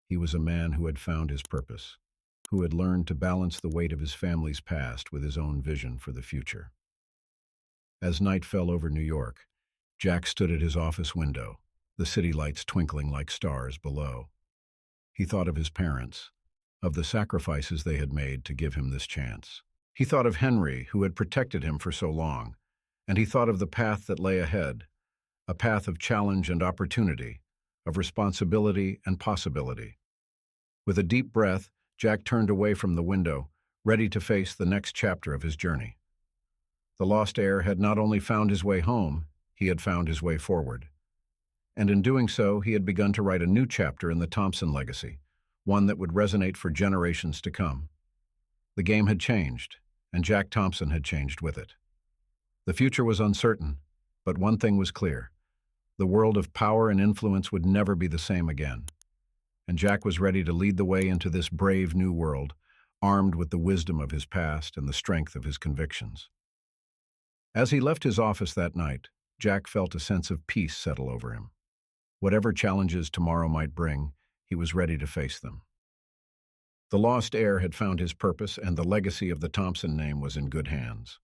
he was a man who had found his purpose, who had learned to balance the weight of his family's past with his own vision for the future. As night fell over New York, Jack stood at his office window, the city lights twinkling like stars below. He thought of his parents, of the sacrifices they had made to give him this chance. He thought of Henry, who had protected him for so long, and he thought of the path that lay ahead, a path of challenge and opportunity, of responsibility and possibility. With a deep breath, Jack turned away from the window, ready to face the next chapter of his journey. The lost heir had not only found his way home, he had found his way forward. And in doing so, he had begun to write a new chapter in the Thompson legacy, one that would resonate for generations to come. The game had changed, and Jack Thompson had changed with it. The future was uncertain, but one thing was clear. The world of power and influence would never be the same again. And Jack was ready to lead the way into this brave new world, armed with the wisdom of his past and the strength of his convictions. As he left his office that night, Jack felt a sense of peace settle over him. Whatever challenges tomorrow might bring, he was ready to face them. The lost heir had found his purpose, and the legacy of the Thompson name was in good hands.